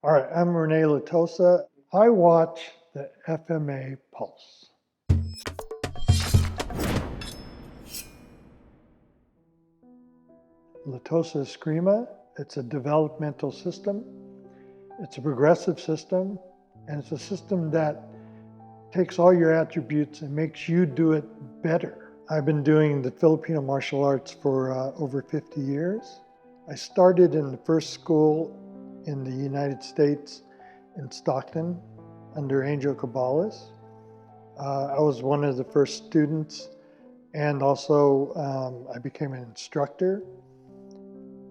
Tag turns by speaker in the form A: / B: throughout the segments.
A: All right, I'm Rene Latosa. I watch the FMA Pulse. Latosa Escrima, it's a developmental system. It's a progressive system, and it's a system that takes all your attributes and makes you do it better. I've been doing the Filipino martial arts for over 50 years. I started in the first school in the United States in Stockton under Angel Cabales. I was one of the first students, and also I became an instructor.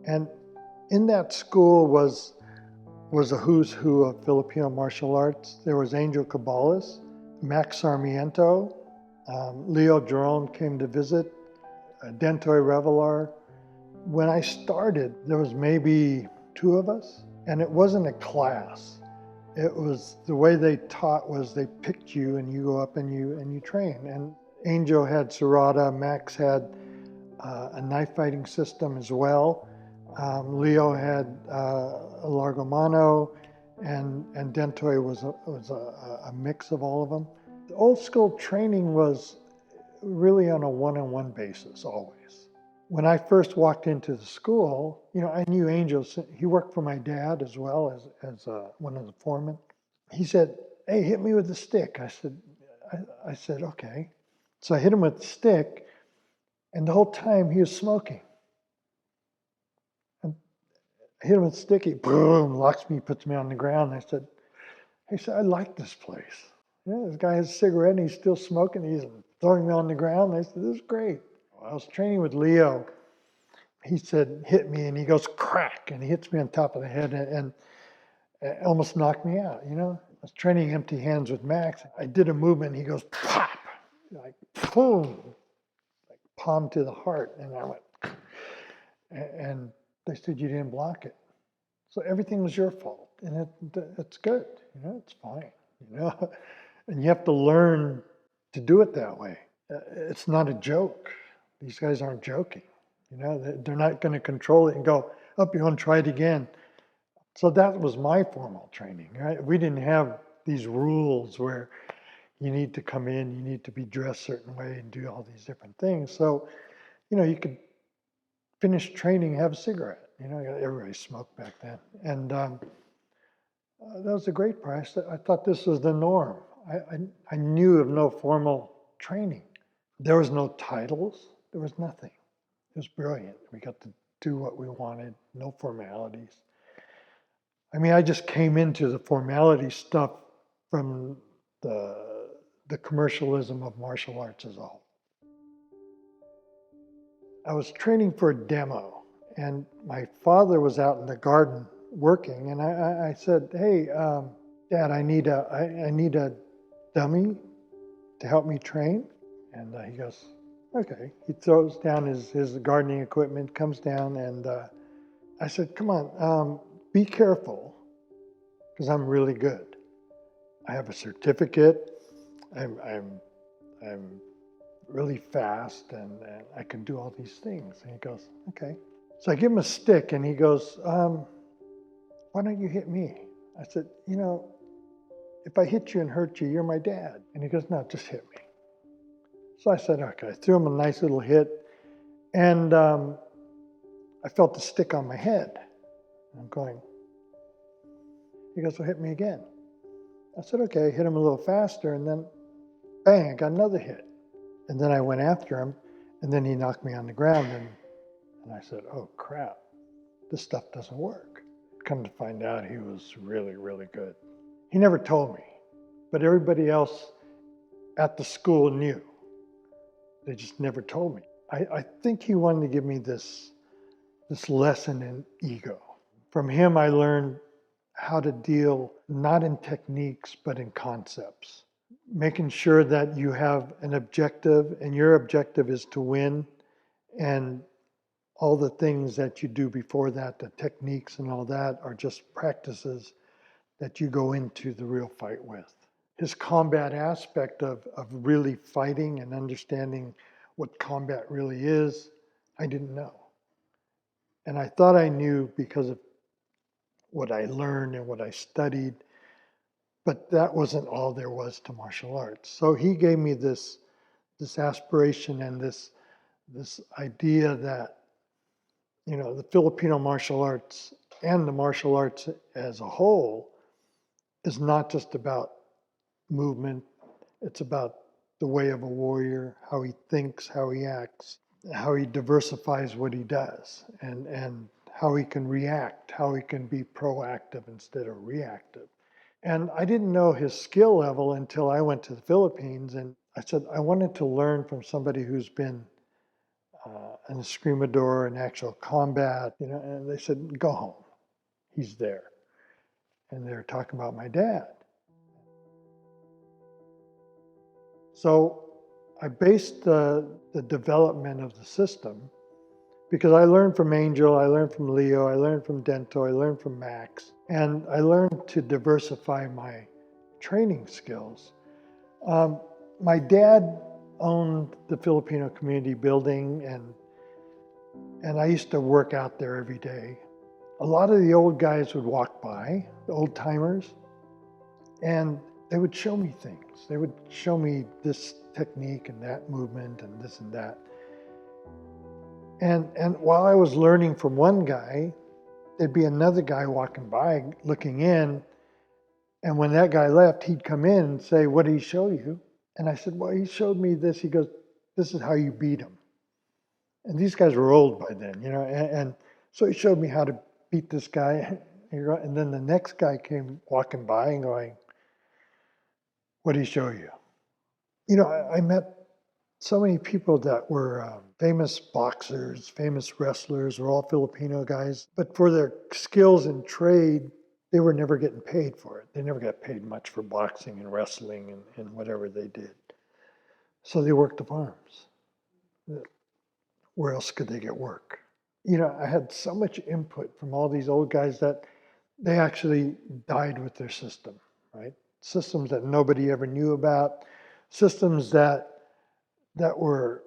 A: And in that school was a who's who of Filipino martial arts. There was Angel Cabales, Max Sarmiento, Leo Jerome came to visit, Dentoy Revelar. When I started, there was maybe 2 of us, and it wasn't a class. It was the way they taught was they picked you and you go up and you train. And Angel had Serrata, Max had a knife fighting system as well. Leo had a Largo Mano, and Dentoy was a mix of all of them. The old school training was really on a one-on-one basis always. When I first walked into the school, I knew Angel. He worked for my dad as well as one of the foremen. He said, "Hey, hit me with the stick." I said, "Okay." So I hit him with the stick, and the whole time he was smoking. And I hit him with the stick, he boom, locks me, puts me on the ground. I said, "Hey, I like this place. This guy has a cigarette and he's still smoking. He's throwing me on the ground." I said, "This is great." I was training with Leo. He said, "Hit me," and he goes crack, and he hits me on top of the head and almost knocked me out. I was training empty hands with Max. I did a movement, and he goes pop, like boom, like palm to the heart, and I went, and they said, "You didn't block it, so everything was your fault," and it's good. It's fine. And you have to learn to do it that way. It's not a joke. These guys aren't joking. They're not going to control it and go, "Up, you want to try it again." So that was my formal training, right? We didn't have these rules where you need to come in, you need to be dressed a certain way and do all these different things. So, you could finish training, have a cigarette. Everybody smoked back then. And that was a great price. I thought this was the norm. I knew of no formal training. There was no titles. There was nothing. It was brilliant. We got to do what we wanted, no formalities. I just came into the formality stuff from the commercialism of martial arts as a whole. I was training for a demo, and my father was out in the garden working, and I said, "Hey, Dad, I need a dummy to help me train." And he goes, "Okay." He throws down his gardening equipment, comes down, and I said, "Come on, be careful, because I'm really good. I have a certificate. I'm really fast, and I can do all these things." And he goes, "Okay." So I give him a stick, and he goes, "Why don't you hit me?" I said, "If I hit you and hurt you, you're my dad." And he goes, "No, just hit me." So I said, "Okay." I threw him a nice little hit, and I felt the stick on my head. I'm going. He goes, "Well, hit me again." I said, "Okay." I hit him a little faster, and then bang, I got another hit. And then I went after him, and then he knocked me on the ground, and I said, "Oh, crap, this stuff doesn't work." Come to find out, he was really, really good. He never told me, but everybody else at the school knew. They just never told me. I think he wanted to give me this lesson in ego. From him, I learned how to deal not in techniques, but in concepts. Making sure that you have an objective, and your objective is to win, and all the things that you do before that, the techniques and all that, are just practices that you go into the real fight with. His combat aspect of really fighting and understanding what combat really is, I didn't know. And I thought I knew because of what I learned and what I studied. But that wasn't all there was to martial arts. So he gave me this aspiration and this idea that, you know, the Filipino martial arts and the martial arts as a whole is not just about movement. It's about the way of a warrior, how he thinks, how he acts, how he diversifies what he does, and how he can react, how he can be proactive instead of reactive. And I didn't know his skill level until I went to the Philippines, and I said, I wanted to learn from somebody who's been an Eskrimador in actual combat, you know, and they said, go home, he's there. And they were talking about my dad. So I based the development of the system, because I learned from Angel, I learned from Leo, I learned from Dento, I learned from Max, and I learned to diversify my training skills. My dad owned the Filipino community building, and I used to work out there every day. A lot of the old guys would walk by, the old timers, and they would show me things. They would show me this technique and that movement and this and that. And while I was learning from one guy, there'd be another guy walking by, looking in. And when that guy left, he'd come in and say, what did he show you? And I said, well, he showed me this. He goes, this is how you beat him. And these guys were old by then, you know. And so he showed me how to beat this guy. And then the next guy came walking by and going, what did he show you? You know, I met so many people that were famous boxers, famous wrestlers, were all Filipino guys. But for their skills in trade, they were never getting paid for it. They never got paid much for boxing and wrestling and whatever they did. So they worked the farms. Where else could they get work? You know, I had so much input from all these old guys that they actually died with their system, right? Systems that nobody ever knew about, systems that were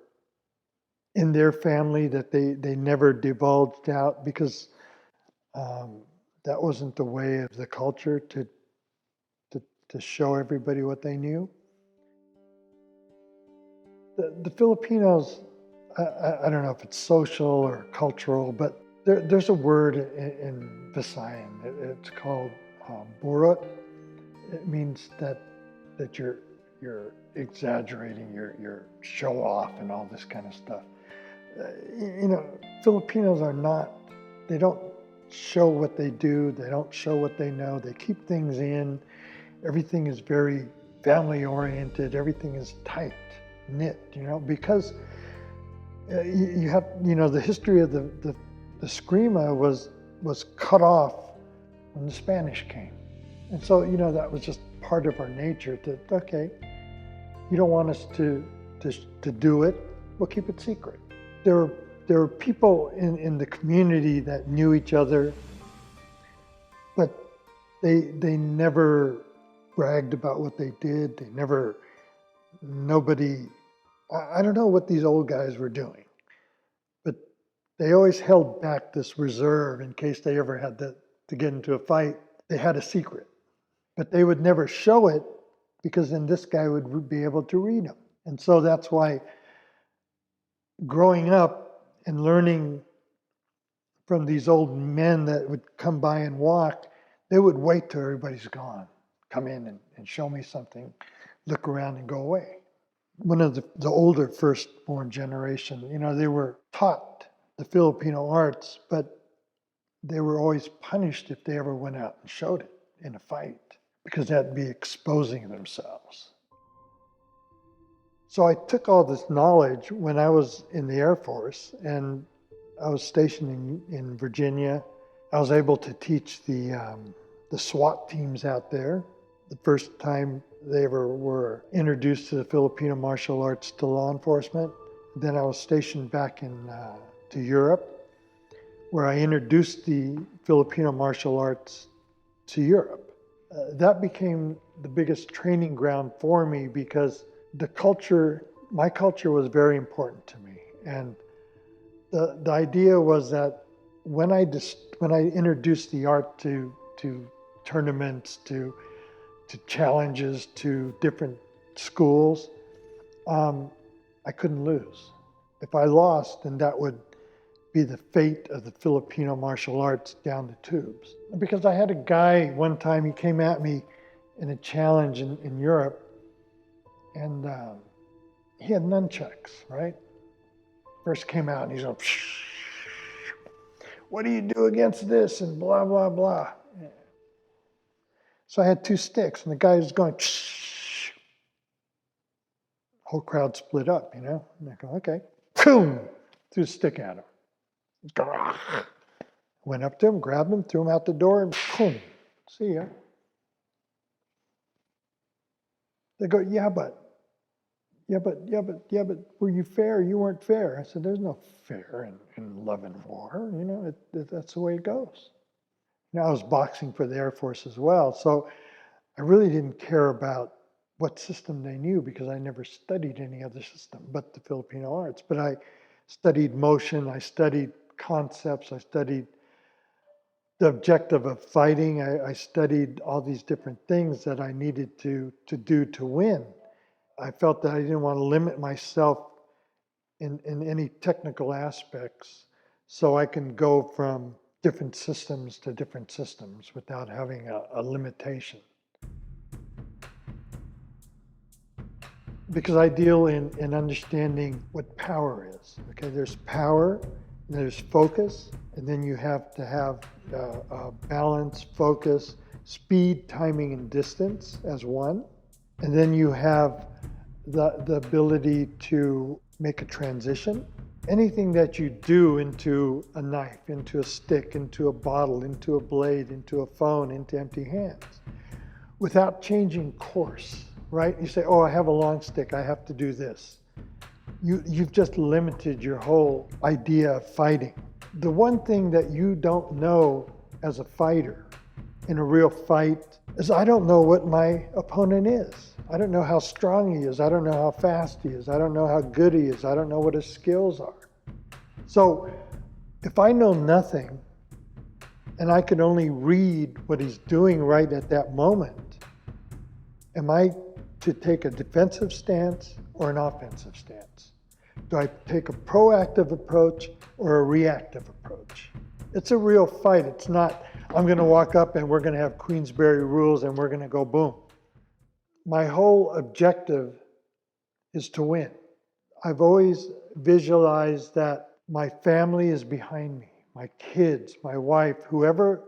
A: in their family that they never divulged out because that wasn't the way of the culture to show everybody what they knew. The Filipinos, I don't know if it's social or cultural, but there's a word in Visayan. It's called burot. It means that you're exaggerating, your show off and all this kind of stuff. You know, Filipinos are not, they don't show what they do, they don't show what they know, they keep things in. Everything is very family oriented, everything is tight knit, you know, because you have, you know, the history of the eskrima was cut off when the Spanish came. And so, you know, that was just part of our nature to, okay, you don't want us to do it, we'll keep it secret. There were people in the community that knew each other, but they never bragged about what they did. They never, nobody, I don't know what these old guys were doing, but they always held back this reserve in case they ever had to get into a fight. They had a secret, but they would never show it because then this guy would be able to read them. And so that's why growing up and learning from these old men that would come by and walk, they would wait till everybody's gone, come in and show me something, look around and go away. One of the older firstborn generation, you know, they were taught the Filipino arts, but they were always punished if they ever went out and showed it in a fight, because that'd be exposing themselves. So I took all this knowledge when I was in the Air Force, and I was stationed in Virginia. I was able to teach the SWAT teams out there. The first time they ever were introduced to the Filipino martial arts to law enforcement. Then I was stationed back to Europe, where I introduced the Filipino martial arts to Europe. That became the biggest training ground for me because the culture, my culture was very important to me. And the idea was that when I introduced the art to tournaments, to challenges, to different schools, I couldn't lose. If I lost, then that would be the fate of the Filipino martial arts down the tubes. Because I had a guy one time, he came at me in a challenge in Europe, and he had nunchucks, right? First came out and he's like, what do you do against this? And blah, blah, blah. So I had 2 sticks, and the guy was going, whole crowd split up, And I go, okay, boom, threw a stick at him. Went up to him, grabbed him, threw him out the door, and boom, see ya. They go, yeah, but, were you fair? You weren't fair. I said, there's no fair in love and war. That's the way it goes. I was boxing for the Air Force as well, so I really didn't care about what system they knew because I never studied any other system but the Filipino arts. But I studied motion, I studied concepts, I studied the objective of fighting, I studied all these different things that I needed to do to win. I felt that I didn't want to limit myself in any technical aspects, so I can go from different systems to different systems without having a limitation. Because I deal in understanding what power is. Okay, there's power, there's focus, and then you have to have balance, focus, speed, timing, and distance as one. And then you have the ability to make a transition. Anything that you do into a knife, into a stick, into a bottle, into a blade, into a phone, into empty hands, without changing course, right? You say, oh, I have a long stick, I have to do this. You've just limited your whole idea of fighting. The one thing that you don't know as a fighter in a real fight is I don't know what my opponent is. I don't know how strong he is. I don't know how fast he is. I don't know how good he is. I don't know what his skills are. So if I know nothing and I can only read what he's doing right at that moment, am I to take a defensive stance or an offensive stance? Do I take a proactive approach or a reactive approach? It's a real fight. It's not, I'm going to walk up and we're going to have Queensberry rules and we're going to go boom. My whole objective is to win. I've always visualized that my family is behind me, my kids, my wife, whoever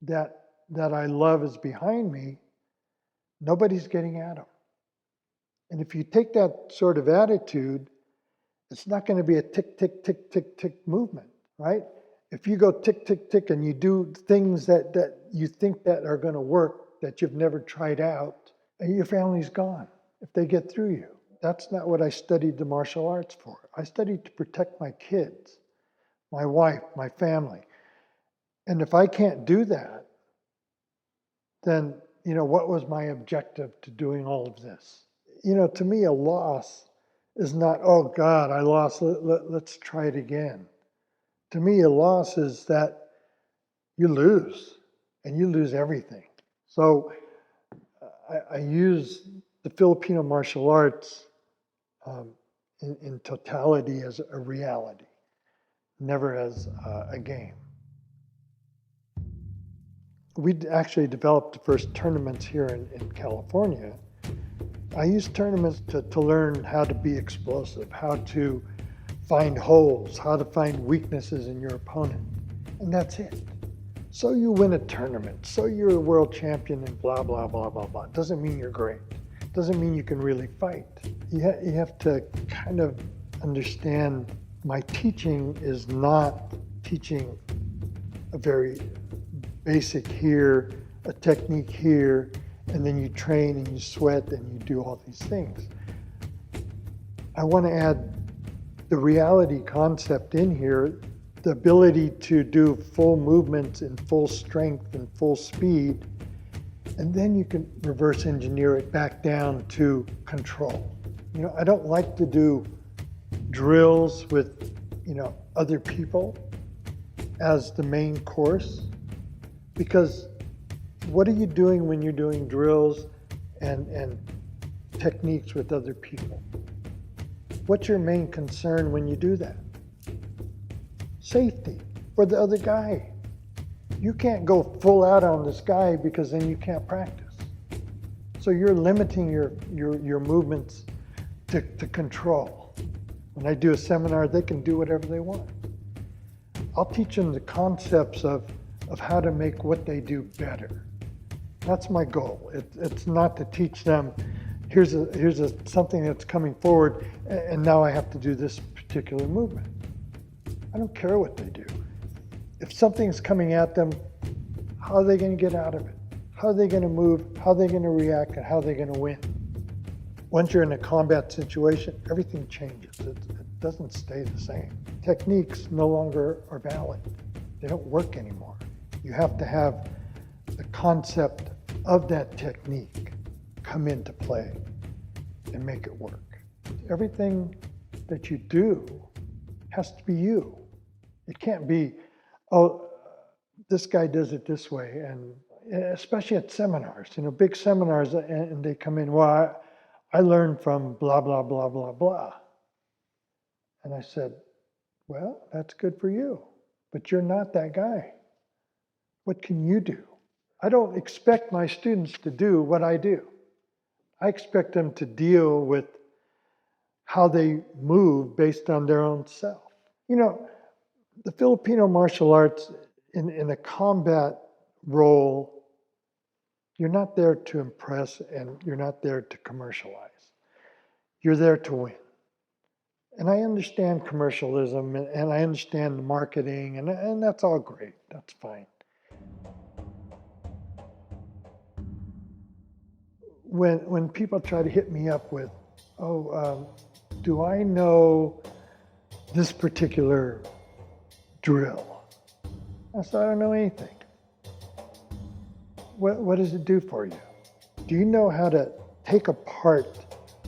A: that I love is behind me, nobody's getting at them. And if you take that sort of attitude, it's not going to be a tick, tick, tick, tick, tick movement, right? If you go tick, tick, tick, and you do things that you think that are going to work, that you've never tried out, your family's gone if they get through you. That's not what I studied the martial arts for. I studied to protect my kids, my wife, my family. And if I can't do that, then, what was my objective to doing all of this? To me, a loss is not, oh God, I lost, let's try it again. To me, a loss is that you lose, and you lose everything. So I use the Filipino martial arts in totality as a reality, never as a game. We actually developed the first tournaments here in California. I used tournaments to learn how to be explosive, how to find holes, how to find weaknesses in your opponent, and that's it. So you win a tournament, so you're a world champion and blah, blah, blah, blah, blah. Doesn't mean you're great. Doesn't mean you can really fight. You have to kind of understand my teaching is not teaching a very basic here, a technique here, and then you train and you sweat and you do all these things. I want to add the reality concept in here, the ability to do full movements in full strength and full speed, and then you can reverse engineer it back down to control. I don't like to do drills with, other people. as the main course, because what are you doing when you're doing drills and techniques with other people? What's your main concern when you do that? Safety for the other guy. You can't go full out on this guy because then you can't practice. So you're limiting your movements to control. When I do a seminar, they can do whatever they want. I'll teach them the concepts of how to make what they do better. That's my goal. It's not to teach them, here's something that's coming forward, and now I have to do this particular movement. I don't care what they do. If something's coming at them, how are they going to get out of it? How are they going to move? How are they going to react? And how are they going to win? Once you're in a combat situation, everything changes. It doesn't stay the same. Techniques no longer are valid. They don't work anymore. You have to have the concept of that technique come into play and make it work. Everything that you do has to be you. It can't be, oh, this guy does it this way, and especially at seminars, big seminars, and they come in, well, I learned from blah, blah, blah, blah, blah. And I said, well, that's good for you, but you're not that guy. What can you do? I don't expect my students to do what I do. I expect them to deal with how they move based on their own self. The Filipino martial arts in a combat role, you're not there to impress and you're not there to commercialize. You're there to win. And I understand commercialism and I understand the marketing and that's all great. That's fine. When people try to hit me up with, do I know this particular drill? I said, I don't know anything. What does it do for you? Do you know how to take apart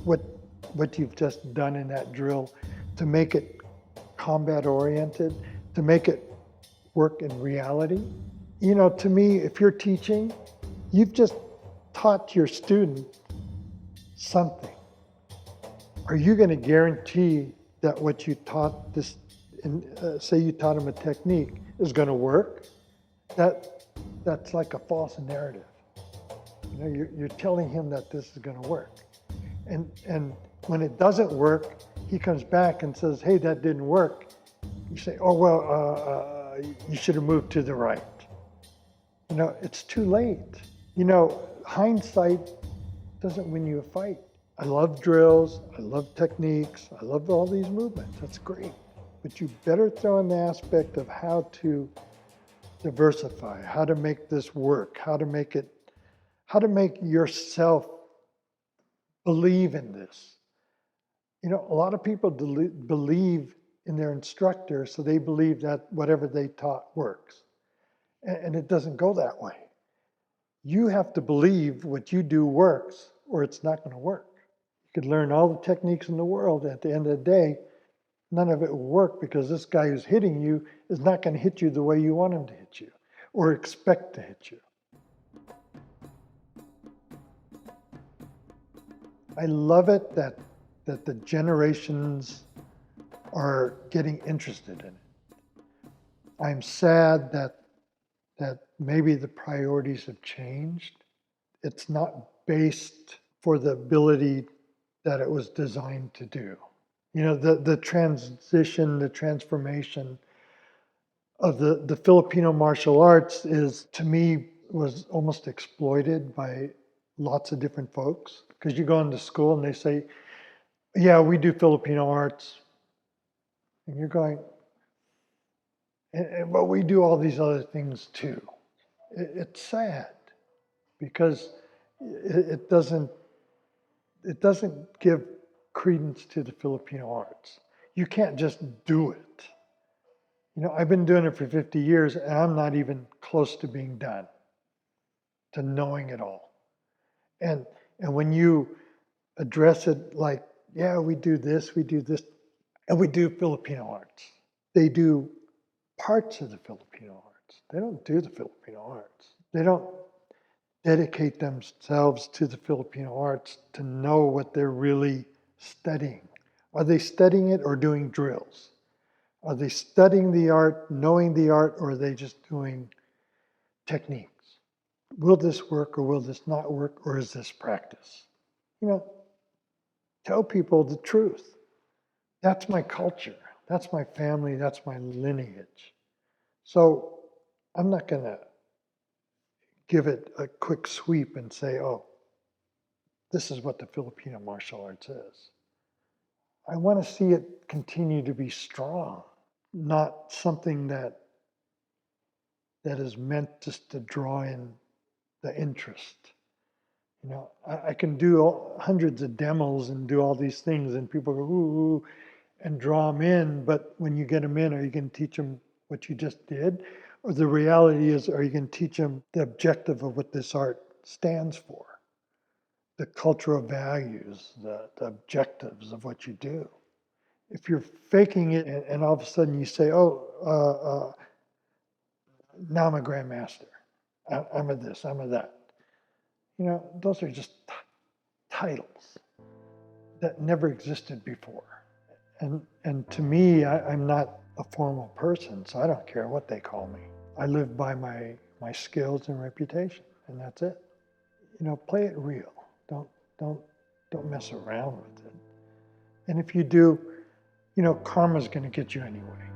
A: what you've just done in that drill to make it combat oriented, to make it work in reality? To me, if you're teaching, you've just taught your student something. Are you going to guarantee that what you taught this, say you taught him a technique, is going to work? That's like a false narrative. You're telling him that this is going to work. And when it doesn't work, he comes back and says, hey, that didn't work. You say, oh, well, you should have moved to the right. It's too late. Hindsight doesn't win you a fight. I love drills, I love techniques, I love all these movements, that's great. But you better throw in the aspect of how to diversify, how to make this work, how to make yourself believe in this. A lot of people believe in their instructor, so they believe that whatever they taught works. And it doesn't go that way. You have to believe what you do works, or it's not going to work. You could learn all the techniques in the world. At the end of the day, none of it will work because this guy who's hitting you is not going to hit you the way you want him to hit you or expect to hit you. I love it that the generations are getting interested in it. I'm sad that maybe the priorities have changed. It's not based for the ability that it was designed to do. The transition, the transformation of the Filipino martial arts is, to me, was almost exploited by lots of different folks. Because you go into school and they say, yeah, we do Filipino arts. And you're going, but we do all these other things too. It's sad because it doesn't give credence to the Filipino arts. You can't just do it. I've been doing it for 50 years and I'm not even close to being done, to knowing it all. And when you address it like, yeah, we do this, and we do Filipino arts. They do parts of the Filipino arts. They don't do the Filipino arts. They don't dedicate themselves to the Filipino arts to know what they're really studying. Are they studying it or doing drills? Are they studying the art, knowing the art, or are they just doing techniques? Will this work or will this not work, or is this practice? You know, tell people the truth. That's my culture. That's my family. That's my lineage. So I'm not going to give it a quick sweep and say, oh, this is what the Filipino martial arts is. I want to see it continue to be strong, not something that is meant just to draw in the interest. You know, I can do hundreds of demos and do all these things, and people go, ooh, and draw them in. But when you get them in, are you going to teach them what you just did? Or the reality is, are you going to teach them the objective of what this art stands for? The cultural values, the objectives of what you do. If you're faking it and all of a sudden you say, oh, now I'm a grandmaster. I'm a this, I'm a that. You know, those are just titles that never existed before. And to me, I'm not a formal person, so I don't care what they call me. I live by my skills and reputation, and that's it. You know, play it real. Don't mess around with it. And if you do, you know, karma's going to get you anyway.